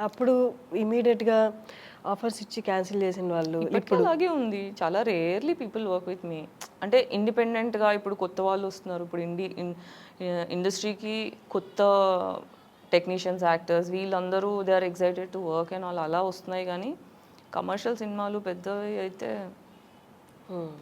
అప్పుడు ఇమ్మీడియేట్‌గా ఆఫర్స్ ఇచ్చి క్యాన్సిల్ చేసిన వాళ్ళు ఇప్పటికీ అలాగే ఉంది. చాలా rarely people work with me. అంటే ఇండిపెండెంట్‌గా ఇప్పుడు కొత్త వాళ్ళు వస్తున్నారు. ఇప్పుడు ఇండస్ట్రీకి కొత్త టెక్నీషియన్స్, యాక్టర్స్ వీళ్ళందరూ they are excited to work and అలా వస్తున్నాయి కానీ కమర్షియల్ సినిమాలు పెద్దవి అయితే హ్మ్.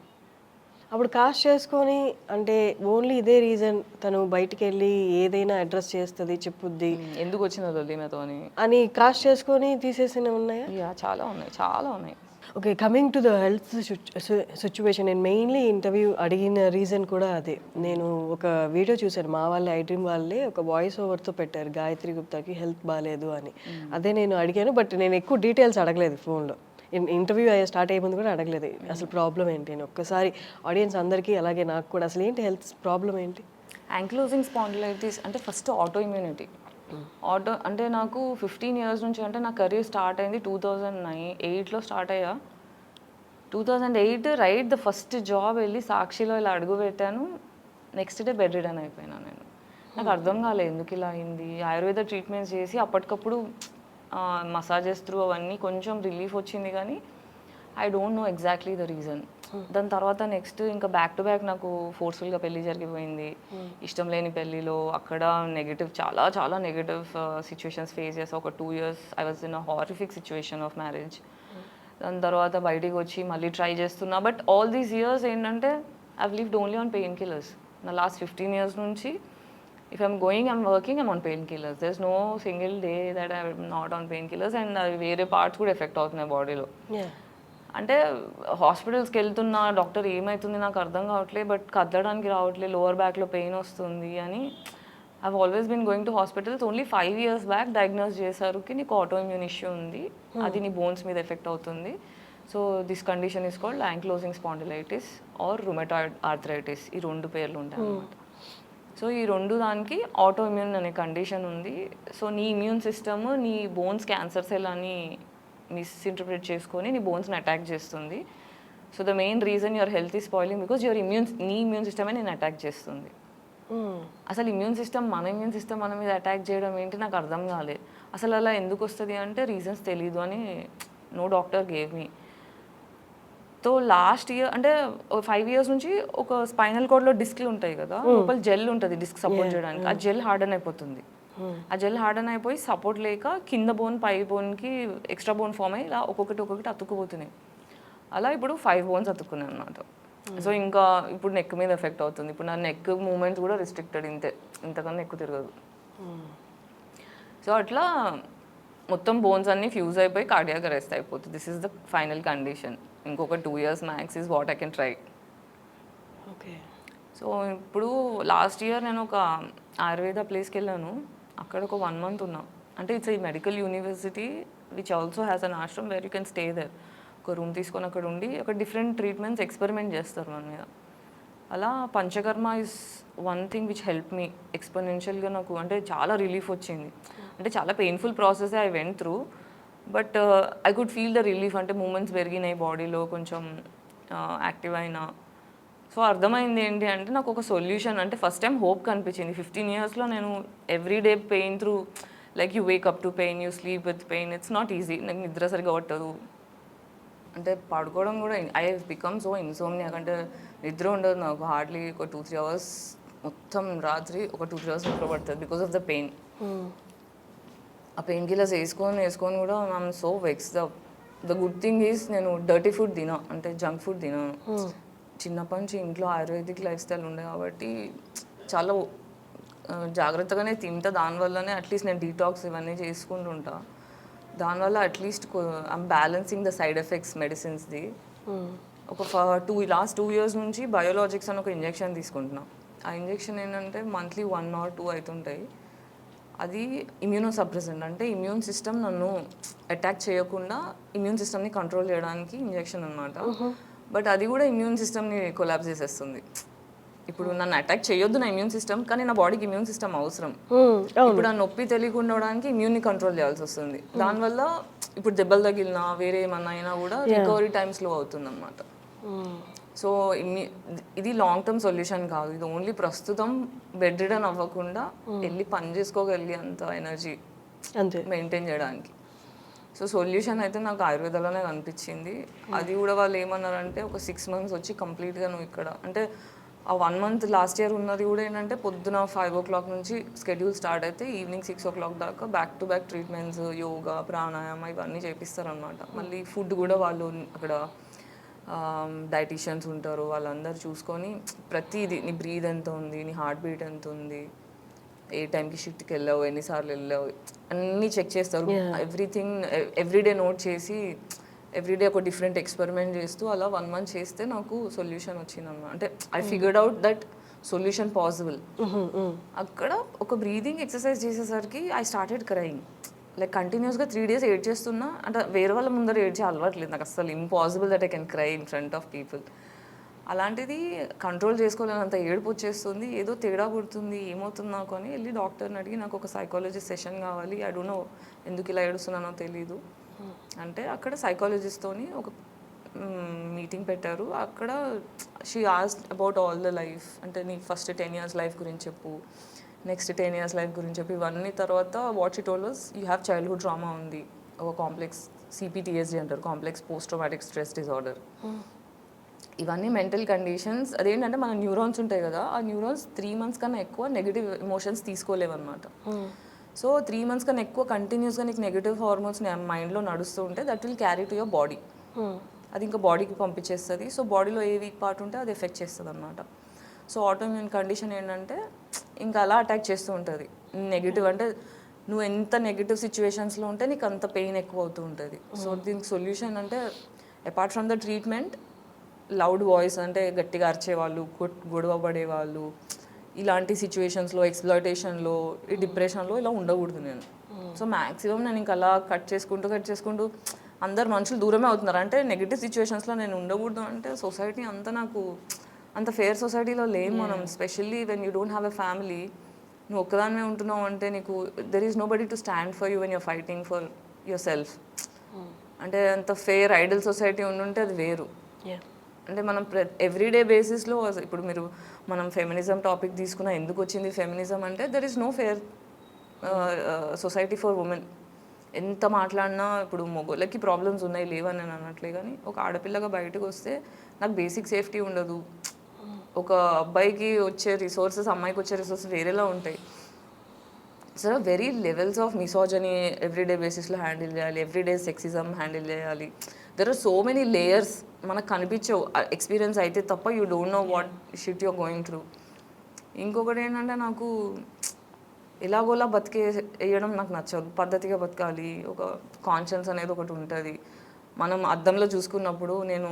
అప్పుడు కాస్ట్ చేసుకొని అంటే ఓన్లీ ఇదే రీజన్ తను బయటికెళ్ళి ఏదైనా అడ్రెస్ చేస్తది, చెప్పుద్ది ఎందుకు వచ్చిన లొల్లి నాతోని. అని కాస్ట్ చేసుకొని తీసేసినవి ఉన్నాయా? చాలా ఉన్నాయి. చాలా ఉన్నాయి. Okay. Coming to the health situation నేను మెయిన్‌లీ ఇంటర్వ్యూ అడిగిన రీజన్ కూడా అదే. నేను ఒక వీడియో చూసాను. మా వాళ్ళే ఐడ్రీమ్ వాళ్ళే ఒక వాయిస్ ఓవర్‌తో పెట్టారు. గాయత్రి గుప్తాకి హెల్త్ బాలేదు అని. అదే నేను అడిగాను. బట్ నేను ఎక్కువ డీటెయిల్స్ అడగలేదు ఫోన్‌లో. ఇంటర్వ్యూ స్టార్ట్ అయ్యే ముందు కూడా అడగలేదు. అసలు ప్రాబ్లమ్ ఏంటి అని. ఒక్కసారి ఆడియన్స్ అందరికీ అలాగే నాకు కూడా అసలు ఏంటి హెల్త్ ప్రాబ్లమ్ ఏంటి? యాంక్లోజింగ్ స్పాండిలైటిస్ అంటే ఫస్ట్ ఆటో ఇమ్యూనిటీ. అంటే నాకు 15 ఇయర్స్ నుంచి అంటే నా కెరీర్ స్టార్ట్ అయింది 2008లో స్టార్ట్ అయ్యా. 2008 రైట్ ద ఫస్ట్ జాబ్ వెళ్ళి సాక్షిలో ఇలా అడుగు పెట్టాను. నెక్స్ట్ డే బెడ్ రిడన్ అయిపోయినా నేను. నాకు అర్థం కాలేదు ఎందుకు ఇలా అయింది. ఆయుర్వేద ట్రీట్మెంట్స్ చేసి అప్పటికప్పుడు మసాజెస్ త్రూ అవన్నీ కొంచెం రిలీఫ్ వచ్చింది కానీ I don't know exactly the reason. దాని తర్వాత నెక్స్ట్ ఇంకా బ్యాక్ టు బ్యాక్ నాకు ఫోర్స్ఫుల్గా పెళ్లి జరిగిపోయింది. ఇష్టం లేని పెళ్లిలో అక్కడ నెగిటివ్ చాలా చాలా నెగిటివ్ సిచ్యువేషన్స్ ఫేస్ చేసా. ఒక 2 years I was in a horrific situation of marriage. దాని తర్వాత బయటికి వచ్చి మళ్ళీ ట్రై చేస్తున్నా. బట్ ఆల్ దీస్ ఇయర్స్ ఏంటంటే I've lived only on pain killers. నా లాస్ట్ 15 years నుంచి if I'm going I'm working I'm on pain killers. There is no single day that I'm not on pain killers. And అవి వేరే parts కూడా effect అవుతున్నాయి బాడీలో. అంటే హాస్పిటల్స్కి వెళ్తున్నా డాక్టర్ ఏమవుతుంది నాకు అర్థం కావట్లేదు, బట్ కదలడానికి రావట్లేదు, లోవర్ బ్యాక్లో పెయిన్ వస్తుంది అని I've always been going to hospitals. Only 5 years back diagnose చేశారు కి నీకు ఆటో ఇమ్యూన్ ఇష్యూ ఉంది, అది నీ బోన్స్ మీద ఎఫెక్ట్ అవుతుంది. So this condition is called ankylosing spondylitis or rheumatoid arthritis. ఈ 2 పేర్లు ఉంటాయి అన్నమాట. సో ఈ 2 దానికి ఆటో ఇమ్యూన్ అనే కండిషన్ ఉంది. సో నీ ఇమ్యూన్ సిస్టమ్ నీ బోన్స్ క్యాన్సర్ సెల్ అని మిస్ఇంటర్ప్రిట్ చేసుకొని నీ బోన్స్ని అటాక్ చేస్తుంది. So the main reason your health is spoiling because నీ ఇమ్యూన్ సిస్టమే నేను అటాక్ చేస్తుంది. అసలు ఇమ్యూన్ సిస్టమ్ మన మీద అటాక్ చేయడం ఏంటి నాకు అర్థం కాలేదు. అసలు అలా ఎందుకు వస్తుంది అంటే రీజన్స్ తెలీదు అని no doctor gave me. So last year అంటే 5 years నుంచి ఒక స్పైనల్ కార్డ్లో డిస్క్లు ఉంటాయి కదా, లోపల జెల్ ఉంటుంది డిస్క్ సపోర్ట్ చేయడానికి. ఆ జెల్ హార్డన్ అయిపోతుంది. ఆ జెల్ హార్డన్ అయిపోయి సపోర్ట్ లేక కింద బోన్ పై బోన్కి ఎక్స్ట్రా బోన్ ఫామ్ అయ్యి ఇలా ఒక్కొక్కటి అతుక్కుపోతున్నాయి. అలా ఇప్పుడు 5 bones అతుక్కున్నాయి అన్నమాట. సో ఇంకా ఇప్పుడు నెక్ మీద ఎఫెక్ట్ అవుతుంది. ఇప్పుడు నా నెక్ మూమెంట్స్ కూడా రిస్ట్రిక్టెడ్, ఇంతకన్నా ఎక్కువ తిరగదు. సో అట్లా మొత్తం బోన్స్ అన్నీ ఫ్యూజ్ అయిపోయి కార్డియాక్ అరెస్ట్ అయిపోతుంది. This is the final condition. ఇంకొక 2 years max is what I can try. Okay. So ఇప్పుడు లాస్ట్ ఇయర్ నేను ఒక ఆయుర్వేద ప్లేస్కి వెళ్ళాను. అక్కడ ఒక 1 month ఉన్నా. అంటే ఇట్స్ ఈ medical university which also has an ashram where you can stay there. ఒక రూమ్ తీసుకొని అక్కడ ఉండి ఒక డిఫరెంట్ ట్రీట్మెంట్స్ ఎక్స్పెరిమెంట్ చేస్తారు మన మీద. అలా panchakarma is one thing which help me ఎక్స్పోనెన్షియల్గా. నాకు అంటే చాలా రిలీఫ్ వచ్చింది. అంటే చాలా painful process I went through, but I could feel the relief. అంటే మూమెంట్స్ పెరిగినాయి బాడీలో, కొంచెం యాక్టివ్ అయినా. సో అర్థమైంది ఏంటి అంటే నాకు ఒక సొల్యూషన్. అంటే ఫస్ట్ టైం హోప్ కనిపించింది. 15 yearsలో నేను everyday pain through, like you Wake up to pain, you sleep with pain, it's not easy. నాకు నిద్ర సరిగా పట్టదు, అంటే పడుకోవడం కూడా ఐ బికమ్ సో ఇన్సోమ్నియాక్. అంటే నిద్ర ఉండదు నాకు హార్డ్లీ. ఒక 2-3 hours మొత్తం రాత్రి ఒక 2-3 hours నిద్ర పడుతుంది బికాస్ ఆఫ్ ద పెయిన్. ఆ పెయిన్ కిల్లర్స్ వేసుకొని కూడా I'm so vexed up. The good thing is నేను డర్టీ ఫుడ్ తినా, అంటే జంక్ ఫుడ్ తినాను. చిన్నప్పటి నుంచి ఇంట్లో ఆయుర్వేదిక్ లైఫ్ స్టైల్ ఉండే కాబట్టి చాలా జాగ్రత్తగానే తింటా. దానివల్లనే అట్లీస్ట్ నేను డీటాక్స్ ఇవన్నీ చేసుకుంటుంటా. దానివల్ల at least I'm balancing the side effects మెడిసిన్స్ది. ఒక లాస్ట్ 2 years నుంచి బయోలాజిక్స్ అని ఒక ఇంజెక్షన్ తీసుకుంటున్నా. ఆ ఇంజెక్షన్ ఏంటంటే మంత్లీ 1 or 2 అవుతుంటాయి. అది ఇమ్యూనో సప్రెసెంట్, అంటే ఇమ్యూన్ సిస్టమ్ నన్ను అటాక్ చేయకుండా ఇమ్యూన్ సిస్టమ్ని కంట్రోల్ చేయడానికి ఇంజెక్షన్ అనమాట. బట్ అది కూడా ఇమ్యూన్ సిస్టమ్ని కొలాప్స్ చేసేస్తుంది. ఇప్పుడు నన్ను అటాక్ చేయొద్దు నా ఇమ్యూన్ సిస్టమ్, కానీ నా బాడీకి ఇమ్యూన్ సిస్టమ్ అవసరం. ఇప్పుడు ఆ నొప్పి తెలియకుండా ఉండడానికి ఇమ్యూన్ని కంట్రోల్ చేయాల్సి వస్తుంది. దానివల్ల ఇప్పుడు దెబ్బలు తగిలినా వేరే ఏమన్నా అయినా కూడా రికవరీ టైం స్లో అవుతుంది అన్నమాట. సో ఇది లాంగ్ టర్మ్ సొల్యూషన్ కాదు. ఇది ఓన్లీ ప్రస్తుతం బెడ్ రిడన్ అవ్వకుండా వెళ్ళి పని చేసుకోగలిగే అంత ఎనర్జీ మెయింటైన్ చేయడానికి. సో సొల్యూషన్ అయితే నాకు ఆయుర్వేదంలోనే కనిపించింది. అది కూడా వాళ్ళు ఏమన్నారంటే ఒక 6 months వచ్చి కంప్లీట్గా నువ్వు ఇక్కడ అంటే ఆ 1 month లాస్ట్ ఇయర్ ఉన్నది కూడా ఏంటంటే పొద్దున 5 o'clock నుంచి స్కెడ్యూల్ స్టార్ట్ అయితే ఈవినింగ్ 6 o'clock దాకా back to back treatments, yoga, pranayama ఇవన్నీ చేపిస్తారనమాట. మళ్ళీ ఫుడ్ కూడా వాళ్ళు అక్కడ డైటీషియన్స్ ఉంటారు, వాళ్ళందరూ చూసుకొని ప్రతిదీ నీ బ్రీద్ ఎంత ఉంది, నీ హార్ట్ బీట్ ఎంత ఉంది, ఏ టైంకి షిఫ్ట్కి వెళ్ళావు, ఎన్నిసార్లు వెళ్ళావు, అన్నీ చెక్ చేస్తారు. ఎవ్రీథింగ్ ఎవ్రీడే నోట్ చేసి ఎవ్రీడే ఒక డిఫరెంట్ ఎక్స్పెరిమెంట్ చేస్తూ అలా 1 month చేస్తే నాకు సొల్యూషన్ వచ్చిందన్నమాట. అంటే I figured out that solution possible. అక్కడ ఒక బ్రీదింగ్ ఎక్సర్సైజ్ చేసేసరికి ఐ స్టార్టెడ్ క్రయింగ్. లైక్ కంటిన్యూస్గా 3 days ఏడ్ చేస్తున్నా. అంటే వేరే వాళ్ళ ముందర ఏడ్చే అలవాట్లేదు నాకు అసలు. Impossible that I can cry in front of people. అలాంటిది కంట్రోల్ చేసుకోలేనంత ఏడుపు వచ్చేస్తుంది, ఏదో తేడా పుడుతుంది, ఏమవుతుంది నాకు అని వెళ్ళి డాక్టర్ని అడిగి నాకు ఒక సైకాలజిస్ట్ సెషన్ కావాలి, ఐ డోంట్ నో ఎందుకు ఇలా ఏడుస్తున్నానో తెలీదు అంటే అక్కడ సైకాలజిస్ట్తోని ఒక మీటింగ్ పెట్టారు. అక్కడ she asked about all the life, అంటే నీ ఫస్ట్ 10 years లైఫ్ గురించి చెప్పు, నెక్స్ట్ 10 years లైఫ్ గురించి చెప్పి ఇవన్నీ. తర్వాత what she told was you have childhood trauma ఉంది, ఒక కాంప్లెక్స్ CPTSD అంటారు, complex post traumatic stress disorder. ఇవన్నీ మెంటల్ కండిషన్స్. అదేంటంటే మన న్యూరాన్స్ ఉంటాయి కదా, ఆ న్యూరాన్స్ 3 months కన్నా ఎక్కువ నెగిటివ్ ఎమోషన్స్ తీసుకోలేవన్నమాట. సో 3 months కన్నా ఎక్కువ కంటిన్యూస్గా నీకు నెగిటివ్ హార్మోన్స్ మైండ్లో నడుస్తూ ఉంటే that will carry to your body. అది ఇంకా బాడీకి పంపించేస్తుంది. సో బాడీలో ఏ వీక్ పార్ట్ ఉంటే అది ఎఫెక్ట్ చేస్తుంది అనమాట. సో ఆటోఇమ్యూన్ కండిషన్ ఏంటంటే ఇంకా అలా అటాక్ చేస్తూ ఉంటుంది. నెగిటివ్ అంటే నువ్వు ఎంత నెగిటివ్ సిచ్యువేషన్స్లో ఉంటే నీకు అంత పెయిన్ ఎక్కువ అవుతూ ఉంటుంది. సో దీనికి సొల్యూషన్ అంటే apart from the treatment, loud voice అంటే గట్టిగా అరిచేవాళ్ళు, గొడవ పడేవాళ్ళు, ఇలాంటి సిచ్యువేషన్స్లో, ఎక్స్‌ప్లాయిటేషన్లో, ఈ డిప్రెషన్లో ఇలా ఉండకూడదు నేను. సో మ్యాక్సిమం నేను ఇంకా అలా కట్ చేసుకుంటూ అందరు మనుషులు దూరమే అవుతున్నారు. అంటే నెగిటివ్ సిచ్యువేషన్స్లో నేను ఉండకూడదు అంటే సొసైటీ అంతా నాకు అంత ఫేర్ సొసైటీలో లేము మనం. Specially when you don't have a family, నువ్వు ఒక్కదాన్నే ఉంటున్నావు అంటే నీకు there is nobody to stand for you when you're fighting for yourself. అంటే అంత ఫేర్ ఐడల్ సొసైటీ ఉండుంటే అది వేరు. అంటే మనం ఎవ్రీడే బేసిస్లో ఇప్పుడు మనం ఫెమినిజం టాపిక్ తీసుకున్నా, ఎందుకు వచ్చింది ఫెమినిజం అంటే there is no fair society for women. ఎంత మాట్లాడినా ఇప్పుడు మొగోళ్ళకి ప్రాబ్లమ్స్ ఉన్నాయి లేవని నేను అనట్లే, కానీ ఒక ఆడపిల్లగా బయటకు వస్తే నాకు బేసిక్ సేఫ్టీ ఉండదు. ఒక అబ్బాయికి వచ్చే రిసోర్సెస్ అమ్మాయికి వచ్చే రిసోర్సెస్ వేరేలా ఉంటాయి. So very levels of misogyny everyday బేసిస్లో హ్యాండిల్ చేయాలి, ఎవ్రీడే సెక్సిజం హ్యాండిల్ చేయాలి. There are so many layers మనకు కనిపించవు ఎక్స్పీరియన్స్ అయితే తప్ప. You don't know what shit you're going through. ఇంకొకటి ఏంటంటే నాకు ఎలాగోలా వేయడం నాకు నచ్చదు. పద్ధతిగా బతకాలి, ఒక కాన్షియన్స్ అనేది ఒకటి ఉంటుంది. మనం అద్దంలో చూసుకున్నప్పుడు నేను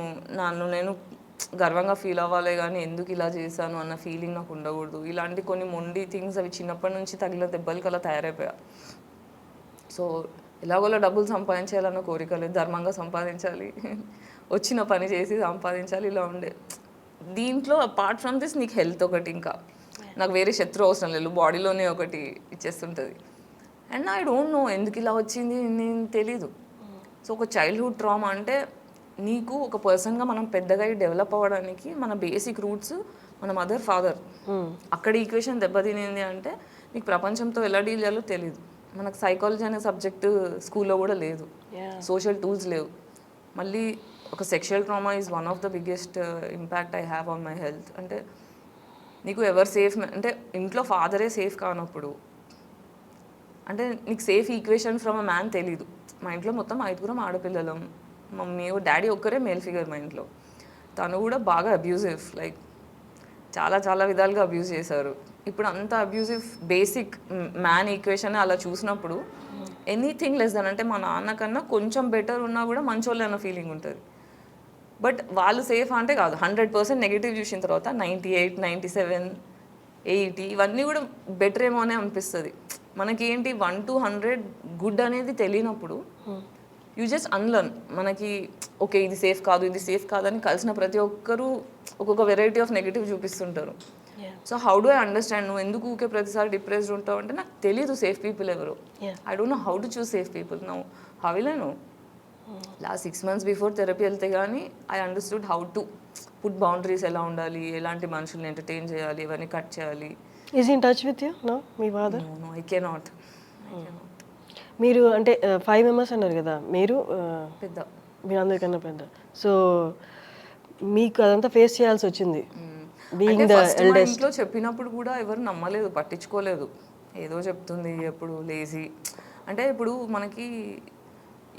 గర్వంగా ఫీల్ అవ్వాలి, కానీ ఎందుకు ఇలా చేశాను అన్న ఫీలింగ్ నాకు ఉండకూడదు. ఇలాంటి కొన్ని మొండి థింగ్స్ అవి చిన్నప్పటి నుంచి తగిలిన దెబ్బలకి అలా తయారైపోయా. సో ఎలాగోలా డబ్బులు సంపాదించాలన్న కోరిక లేదు, ధర్మంగా సంపాదించాలి, వచ్చిన పని చేసి సంపాదించాలి, ఇలా ఉండే. దీంట్లో అపార్ట్ ఫ్రమ్ దిస్ నీకు హెల్త్ ఒకటి, ఇంకా నాకు వేరే శత్రు అవసరం లేదు, బాడీలోనే ఒకటి ఇచ్చేస్తుంటుంది. అండ్ ఐ డోంట్ నో ఎందుకు ఇలా వచ్చింది, నేను తెలీదు. సో ఒక చైల్డ్హుడ్ ట్రామా అంటే నీకు ఒక పర్సన్గా మనం పెద్దగా డెవలప్ అవ్వడానికి మన బేసిక్ రూట్స్ మన మదర్ ఫాదర్. అక్కడ ఈక్వేషన్ దెబ్బతినింది అంటే నీకు ప్రపంచంతో ఎలా డీల్ చేయాలో తెలీదు. మనకు సైకాలజీ అనే సబ్జెక్టు స్కూల్లో కూడా లేదు, సోషల్ టూల్స్ లేవు. మళ్ళీ ఒక sexual trauma is one of the biggest impact I have on my health. అంటే నీకు ఎవరు సేఫ్ అంటే ఇంట్లో ఫాదరే సేఫ్ కానప్పుడు అంటే నీకు safe equation from a man తెలీదు. మా ఇంట్లో మొత్తం 5 ఆడపిల్లలం, మమ్మీ డాడీ ఒక్కరే మేల్ ఫిగర్ మా ఇంట్లో. తను కూడా బాగా అబ్యూజివ్, లైక్ చాలా విధాలుగా అబ్యూజ్ చేశారు. ఇప్పుడు అంత అబ్యూజివ్ బేసిక్ మ్యాన్ ఈక్వేషన్ అలా చూసినప్పుడు ఎనీథింగ్ లెస్ దెన్ అంటే మా నాన్న కన్నా కొంచెం బెటర్ ఉన్నా కూడా మంచోళ్ళే అన్న ఫీలింగ్ ఉంటుంది. బట్ వాళ్ళు సేఫ్ అంటే కాదు. 100% నెగిటివ్ చూసిన తర్వాత 98, 97, 80 ఇవన్నీ కూడా బెటర్ ఏమో అనే అనిపిస్తుంది. మనకి ఏంటి 1 to 100 గుడ్ అనేది తెలియనప్పుడు యూ జస్ట్ అన్లర్న్. మనకి ఓకే ఇది సేఫ్ కాదు, ఇది సేఫ్ కాదని కలిసిన ప్రతి ఒక్కరూ ఒక్కొక్క వెరైటీ ఆఫ్ నెగిటివ్ చూపిస్తుంటారు. So how do I understand, నువ్వు ఎందుకు ఊకే ప్రతిసారి డిప్రెస్డ్ ఉంటావు అంటే నాకు తెలీదు సేఫ్ పీపుల్ ఎవరు. I don't know how to choose safe people. Now how will I know? Last 6 months before therapy వెళ్తే కానీ I understood how to put boundaries, ఎలా ఉండాలి, ఎలాంటి మనుషుల్ని ఎంటర్టైన్ చేయాలి, ఇవన్నీ కట్ చేయాలి. Is in touch with you no me father? No I cannot. మీరు అంటే 5 మెంబర్స్ అన్నారు కదా, మీరు పెద్ద మీరు అందరికన్నా పెద్ద. సో మీకు అదంతా ఫేస్ చేయాల్సి వచ్చింది, బీయింగ్ ద ఫస్ట్ మా ఎల్డెస్ట్. ఇంట్లో చెప్పినప్పుడు కూడా ఎవరు నమ్మలేదు, పట్టించుకోలేదు. ఏదో చెప్తుంది ఎప్పుడు లేజీ. అంటే ఇప్పుడు మనకి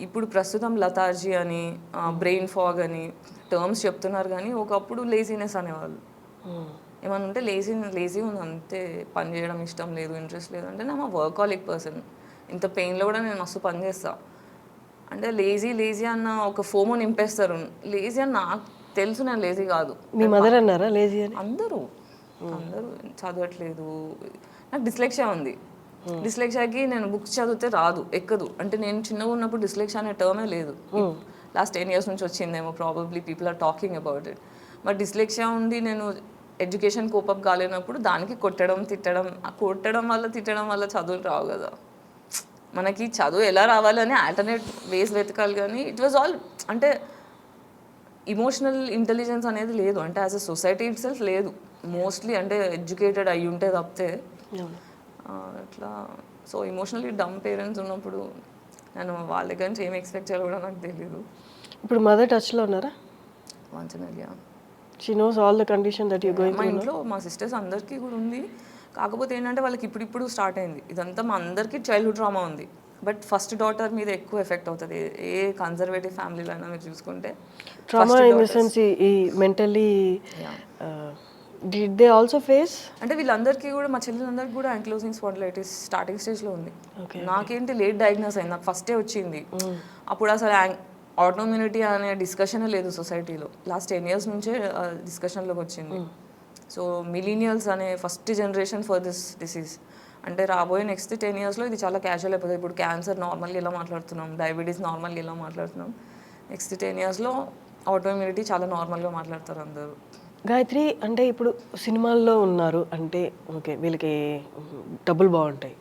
ఇప్పుడు ప్రస్తుతం లతార్జీ అని బ్రెయిన్ ఫాగ్ అని టర్మ్స్ చెప్తున్నారు, కానీ ఒకప్పుడు లేజీనెస్ అనేవాళ్ళు. ఏమన్నా ఉంటే లేజీ ఉంది అంతే, పని చేయడం ఇష్టం లేదు, ఇంట్రెస్ట్ లేదు అంటే నా వర్కాలిక్ పర్సన్. ఇంత పెయిన్లో కూడా నేను మస్తు పని చేస్తా అంటే లేజీ అన్న ఒక ఫోమో నింపేస్తారు. లేజీ అని నాకు తెలుసు, నేను లేజీ కాదు. మీ మదర్ అన్నారా లేజీ అని? అందరూ చదవట్లేదు. నాకు డిస్లెక్సియా ఉంది. డిస్లెక్సియాకి నేను బుక్స్ చదివితే రాదు, ఎక్కదు. అంటే నేను చిన్నగా ఉన్నప్పుడు డిస్లెక్సియా అనే టర్మే లేదు. లాస్ట్ 10 years నుంచి వచ్చిందేమో probably, people are talking about it. But dyslexia ఉండి నేను ఎడ్యుకేషన్ కోపప్ కాలేనప్పుడు దానికి కొట్టడం వల్ల తిట్టడం వల్ల చదువులు రావు కదా. మనకి చదువు ఎలా రావాలని ఆల్టర్నేట్ వేస్ వెతకాలి, కానీ ఇట్ వాజ్ ఆల్ అంటే ఇమోషనల్ ఇంటెలిజెన్స్ అనేది లేదు. అంటే as a society it self లేదు మోస్ట్లీ. అంటే ఎడ్యుకేటెడ్ అయ్యి ఉంటే తప్పితే అట్లా. సో ఇమోషనల్లీ డమ్ పేరెంట్స్ ఉన్నప్పుడు నేను వాళ్ళ దగ్గర నుంచి ఏం ఎక్స్పెక్ట్ చేయాలో కూడా నాకు తెలీదు. ఇప్పుడు మదర్ టచ్లో ఉన్నారా? మంచిగా she knows all the condition that you going మా ఇంట్లో మా సిస్టర్స్ అందరికీ కూడా ఉంది. కాకపోతే ఏంటంటే వాళ్ళకి ఇప్పుడు స్టార్ట్ అయింది ఇదంతా. మా అందరికీ చైల్డ్హుడ్ ట్రామా ఉంది. బట్ ఫస్ట్ డాటర్ మీద ఎక్కువ ఎఫెక్ట్ అవుతుంది. ఏ కన్జర్వేటివ్ ఫ్యామిలీలో అయినా మీరు చూసుకుంటే ట్రామా ఇన్ ద సెన్స్ ఈ mentally did they also face. అంటే వీళ్ళందరికీ కూడా, మా చెల్లెలందరికీ కూడా యాంక్లోజింగ్ స్పాండిలైటిస్ స్టార్టింగ్ స్టేజ్లో ఉంది. నాకేంటి లేట్ డయాగ్నోస్ అయింది, నాకు ఫస్టే వచ్చింది. అప్పుడు అసలు ఆటోమ్యూనిటీ అనే డిస్కషనే లేదు సొసైటీలో. లాస్ట్ 10 years నుంచే డిస్కషన్లోకి వచ్చింది. సో మిలీనియల్స్ అనే first generation for this disease. అంటే రాబోయే నెక్స్ట్ 10 yearsలో ఇది చాలా క్యాజువల్ అయిపోతుంది. ఇప్పుడు క్యాన్సర్ నార్మల్గా ఎలా మాట్లాడుతున్నాం, డయాబెటీస్ నార్మల్గా ఎలా మాట్లాడుతున్నాం, నెక్స్ట్ 10 yearsలో ఆటోమ్యూనిటీ చాలా నార్మల్గా మాట్లాడతారు అందరూ. గాయత్రి, అంటే ఇప్పుడు సినిమాల్లో ఉన్నారు అంటే ఓకే, వీళ్ళకి డబ్బులు బాగుంటాయి,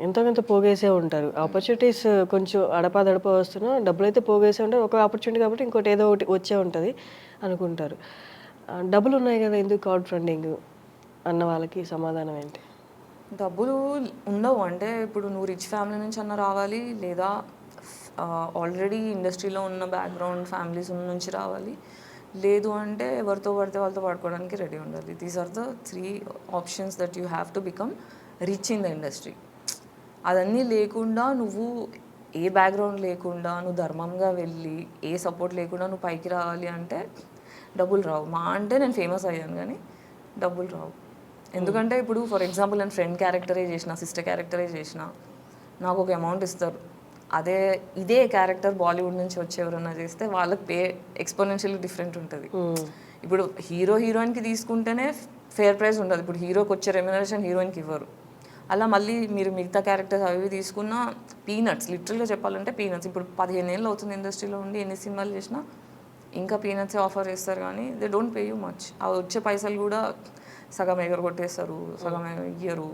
ఎంతో కొంత పోగేసే ఉంటారు, ఆపర్చునిటీస్ కొంచెం అడపాదడప వస్తున్నా డబ్బులు అయితే పోగేసే ఉంటారు. ఒక ఆపర్చునిటీ కాబట్టి ఇంకోటి ఏదో ఒకటి వచ్చే ఉంటుంది అనుకుంటారు. డబ్బులు ఉన్నాయి కదా ఎందుకు క్రౌడ్ ఫండింగ్ అన్న వాళ్ళకి సమాధానం ఏంటి? డబ్బులు ఉండవు అంటే ఇప్పుడు నువ్వు రిచ్ ఫ్యామిలీ నుంచి అన్న రావాలి, లేదా ఆల్రెడీ ఇండస్ట్రీలో ఉన్న బ్యాక్గ్రౌండ్ ఫ్యామిలీస్ నుంచి రావాలి, లేదు అంటే ఎవరితో పడితే వాళ్ళతో పడుకోవడానికి రెడీ ఉండాలి. These are the 3 options that you have to become rich in the industry. అదన్నీ లేకుండా నువ్వు ఏ బ్యాక్గ్రౌండ్ లేకుండా నువ్వు ధర్మంగా వెళ్ళి ఏ సపోర్ట్ లేకుండా నువ్వు పైకి రావాలి అంటే డబ్బులు రావు. మా అంటే నేను ఫేమస్ అయ్యాను కానీ డబ్బులు రావు. ఎందుకంటే ఇప్పుడు ఫర్ ఎగ్జాంపుల్ నేను ఫ్రెండ్ క్యారెక్టరే చేసిన, సిస్టర్ క్యారెక్టరే చేసిన, నాకు ఒక అమౌంట్ ఇస్తారు. ఇదే క్యారెక్టర్ బాలీవుడ్ నుంచి వచ్చి ఎవరన్నా చేస్తే వాళ్ళకి పే ఎక్స్పోనెన్షియల్లీ డిఫరెంట్ ఉంటుంది. ఇప్పుడు హీరోయిన్కి తీసుకుంటేనే ఫేర్ ప్రైస్ ఉండదు. ఇప్పుడు హీరోకి వచ్చే రెమ్యునరేషన్ హీరోయిన్కి ఇవ్వరు. అలా మళ్ళీ మీరు మిగతా క్యారెక్టర్స్ అవి తీసుకున్న పీనట్స్, లిటరల్గా చెప్పాలంటే పీనట్స్. ఇప్పుడు 15 ఏళ్ళు అవుతుంది ఇండస్ట్రీలో ఉండి, ఎన్ని సినిమాలు చేసినా ఇంకా పీనట్సే ఆఫర్ చేస్తారు, కానీ they don't pay you much. ఆ వచ్చే పైసలు కూడా సగం ఎగరగొట్టేస్తారు, సగం ఇయ్యరు.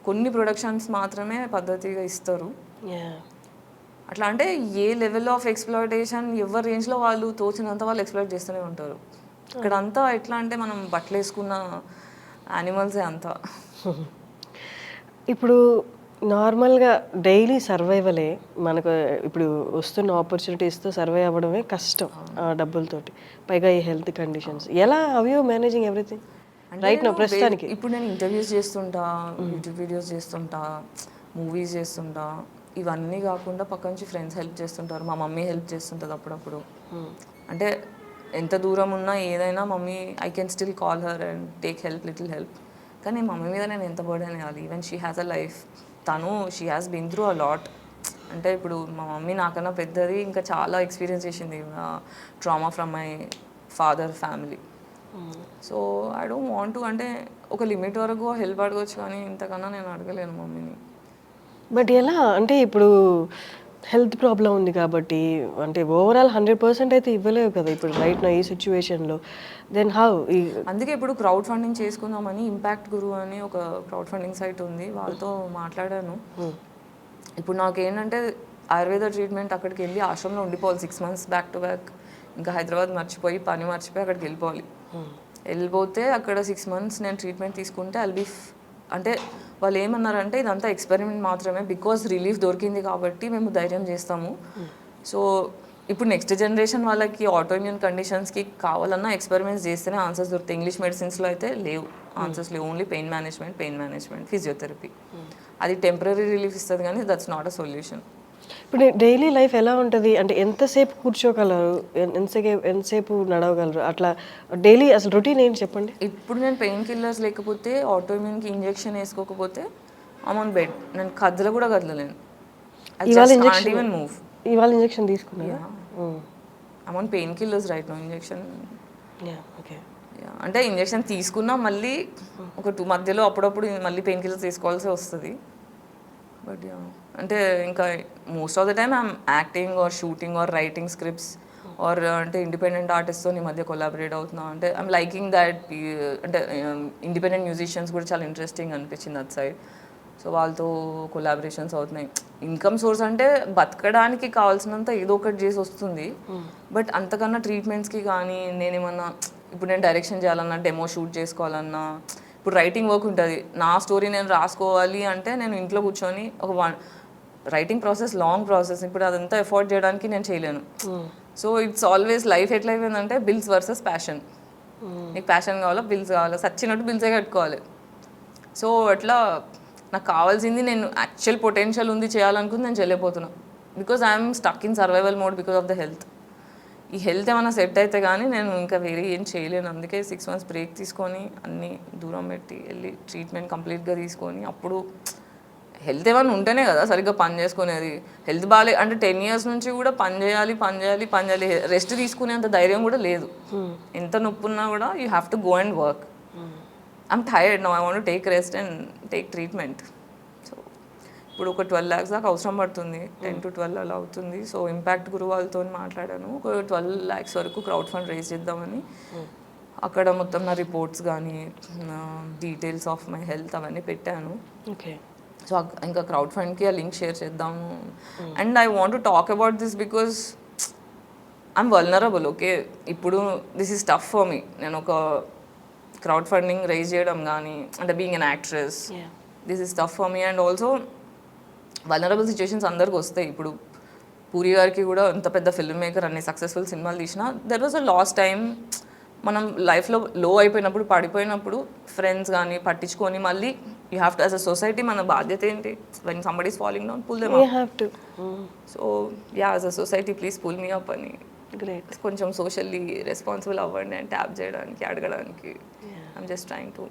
కొన్ని ప్రొడక్షన్స్ మాత్రమే పద్ధతిగా ఇస్తారు. అట్లా అంటే ఏ లెవెల్ ఆఫ్ ఎక్స్ప్లాయిటేషన్ ఎవరి రేంజ్లో వాళ్ళు తోచినంత వాళ్ళు ఎక్స్ప్లాయిట్ చేస్తూనే ఉంటారు. ఇక్కడ అంతా ఎట్లా అంటే మనం బట్టలు వేసుకున్న యానిమల్సే అంతా. ఇప్పుడు నార్మల్గా డైలీ సర్వైవలే మనకు ఇప్పుడు వస్తున్న ఆపర్చునిటీస్తో సర్వై అవ్వడమే కష్టం ఆ డబ్బులతోటి, పైగా ఈ హెల్త్ కండిషన్స్. ఎలా how you managing everything right now ప్రస్తుతానికి? ఇప్పుడు నేను ఇంటర్వ్యూస్ చేస్తుంటా, యూట్యూబ్ వీడియోస్ చేస్తుంటా, మూవీస్ చేస్తుంటా, ఇవన్నీ కాకుండా పక్క నుంచి ఫ్రెండ్స్ హెల్ప్ చేస్తుంటారు, మా మమ్మీ హెల్ప్ చేస్తుంటుంది అప్పుడప్పుడు. అంటే ఎంత దూరం ఉన్నా ఏదైనా mummy I can still call her and take little help. కానీ మమ్మీ మీద నేను ఎంత బర్డెన్ వేయాలి? Even she has a life. She has been through a lot. అంటే ఇప్పుడు మా మమ్మీ నాకన్నా పెద్దది, ఇంకా చాలా ఎక్స్పీరియన్స్ చేసింది trauma from my father family. So I don't want to, అంటే ఒక లిమిట్ వరకు హెల్ప్ అడగవచ్చు, కానీ ఇంతకన్నా నేను అడగలేను మమ్మీని. బట్ ఎలా అంటే ఇప్పుడు హెల్త్ ప్రాబ్లం ఉంది కాబట్టి అంటే ఓవరాల్ 100% అయితే ఇవ్వలేవు కదా ఇప్పుడు రైట్ నా ఈ సిచ్యువేషన్లో. Then how? అందుకే ఇప్పుడు క్రౌడ్ ఫండింగ్ చేసుకుందామని ఇంపాక్ట్ గురు అని ఒక క్రౌడ్ ఫండింగ్ సైట్ ఉంది, వాళ్ళతో మాట్లాడాను. ఇప్పుడు నాకేంటంటే ఆయుర్వేద ట్రీట్మెంట్ అక్కడికి వెళ్ళి ఆశ్రమంలో ఉండిపోవాలి 6 months బ్యాక్ టు బ్యాక్. ఇంకా హైదరాబాద్ మర్చిపోయి పని మర్చిపోయి అక్కడికి వెళ్ళిపోవాలి. వెళ్ళిపోతే అక్కడ 6 months నేను ట్రీట్మెంట్ తీసుకుంటే ఐల్ బీ అంటే వాళ్ళు ఏమన్నారంటే ఇదంతా ఎక్స్పెరిమెంట్ మాత్రమే, బికాజ్ రిలీఫ్ దొరికింది కాబట్టి మేము ధైర్యం చేస్తాము. సో ఇప్పుడు నెక్స్ట్ జనరేషన్ వాళ్ళకి ఆటోఇమ్యూన్ కండిషన్స్కి కావాలన్నా ఎక్స్పెరిమెంట్స్ చేస్తేనే ఆన్సర్స్ దొరుకుతాయి. ఇంగ్లీష్ మెడిసిన్స్లో అయితే లేవు ఆన్సర్స్, లేవు. Only pain management, physiotherapy. అది టెంపరీ రిలీఫ్ ఇస్తుంది కానీ దట్స్ నాట్ అ సొల్యూషన్. ఇప్పుడు డైలీ లైఫ్ ఎలా ఉంటుంది అంటే ఎంతసేపు కూర్చోగలరు, ఎంతసేపు నడవగలరు, అట్లా డైలీ అసలు రొటీన్ ఏంటి చెప్పండి. ఇప్పుడు నేను పెయిన్ కిల్లర్స్ లేకపోతే ఆటోఇమ్యూన్కి ఇంజెక్షన్ వేసుకోకపోతే ఐమ్ ఆన్ బెడ్. నేను కదల కూడా కదలలేను. ఇవాళ ఇంజెక్షన్ తీసుకున్నారా? I'm on pain killers right no. Injection okay. అంటే ఇంజెక్షన్ తీసుకున్నా మళ్ళీ ఒక 2 మధ్యలో అప్పుడప్పుడు మళ్ళీ పెయిన్ కిల్లర్స్ తీసుకోవాల్సి వస్తుంది. బట్ అంటే ఇంకా most of the time I'm acting or shooting or writing scripts or అంటే ఇండిపెండెంట్ ఆర్టిస్ట్తో ఈ మధ్య కొలాబరేట్ అవుతున్నా. అంటే ఐఎమ్ లైకింగ్ దాట్. అంటే ఇండిపెండెంట్ మ్యూజిషియన్స్ కూడా చాలా ఇంట్రెస్టింగ్ అనిపించింది అట్ సైడ్. సో వాళ్ళతో కొలాబరేషన్స్ అవుతున్నాయి. ఇన్కమ్ సోర్స్ అంటే బతకడానికి కావాల్సినంత ఏదో ఒకటి చేసి వస్తుంది. బట్ అంతకన్నా ట్రీట్మెంట్స్కి కానీ నేనేమన్నా ఇప్పుడు నేను డైరెక్షన్ చేయాలన్నా, డెమో షూట్ చేసుకోవాలన్నా, ఇప్పుడు రైటింగ్ వర్క్ ఉంటుంది. నా స్టోరీ నేను రాసుకోవాలి అంటే నేను ఇంట్లో కూర్చొని రైటింగ్ ప్రాసెస్ లాంగ్ ప్రాసెస్. ఇప్పుడు అదంతా ఎఫోర్డ్ చేయడానికి నేను చేయలేను. సో ఇట్స్ ఆల్వేస్ లైఫ్ ఎట్లా అయిపోయిందంటే బిల్స్ వర్సెస్ ప్యాషన్. నీకు ప్యాషన్ కావాలా, బిల్స్ కావాలా, సచ్చినట్టు బిల్సే కట్టుకోవాలి. సో అట్లా నాకు కావాల్సింది, నేను యాక్చువల్ పొటెన్షియల్ ఉంది చేయాలనుకుంది, నేను చేయలేకపోతున్నాను. Because I'm stuck in survival mode because of the health. ఈ హెల్త్ ఏమైనా సెట్ అయితే కానీ నేను ఇంకా వేరే ఏం చేయలేను. అందుకే 6 months బ్రేక్ తీసుకొని అన్నీ దూరం పెట్టి వెళ్ళి ట్రీట్మెంట్ కంప్లీట్గా తీసుకొని అప్పుడు హెల్త్ ఏమైనా ఉంటేనే కదా సరిగ్గా పని చేసుకునేది. హెల్త్ బాగాలే అంటే 10 years నుంచి కూడా పని చేయాలి, రెస్ట్ తీసుకునేంత ధైర్యం కూడా లేదు. ఎంత నొప్పి ఉన్నా కూడా you have to go and work. I'm tired now, I want to take rest and take treatment. So ఇప్పుడు ఒక 12 lakhs దాకా అవసరం పడుతుంది. 10 to 12 అలా అవుతుంది. సో ఇంపాక్ట్ గురు వాళ్ళతో మాట్లాడాను. ఒక 12 lakhs వరకు క్రౌడ్ ఫండ్ రేజ్ చేద్దామని. అక్కడ మొత్తం నా రిపోర్ట్స్ కానీ డీటెయిల్స్ ఆఫ్ మై హెల్త్ అవన్నీ పెట్టాను. ఓకే. సో ఇంకా క్రౌడ్ ఫండ్కి ఆ లింక్ షేర్ చేద్దాము. And I want to talk about this because I'm vulnerable. Okay, ఇప్పుడు this is tough for me. నేను ఒక క్రౌడ్ ఫండింగ్ రైజ్ చేయడం కానీ అంటే being an actress, this is tough for me. And also vulnerable situations అందరికి వస్తాయి. ఇప్పుడు పూరి గారికి కూడా అంత పెద్ద ఫిల్మ్ మేకర్, అన్ని సక్సెస్ఫుల్ సినిమాలు తీసినా there was a last time. మనం లైఫ్లో లో అయిపోయినప్పుడు, పడిపోయినప్పుడు ఫ్రెండ్స్ కానీ పట్టించుకొని మళ్ళీ you have to as a society మన బాధ్యత ఏంటి? When somebody is falling down, pull them up. So yeah, as a society please pull me up అని. కొంచెం సోషల్లీ రెస్పాన్సిబుల్ అవ్వండి అని ట్యాప్ చేయడానికి, అడగడానికి. I'm just trying to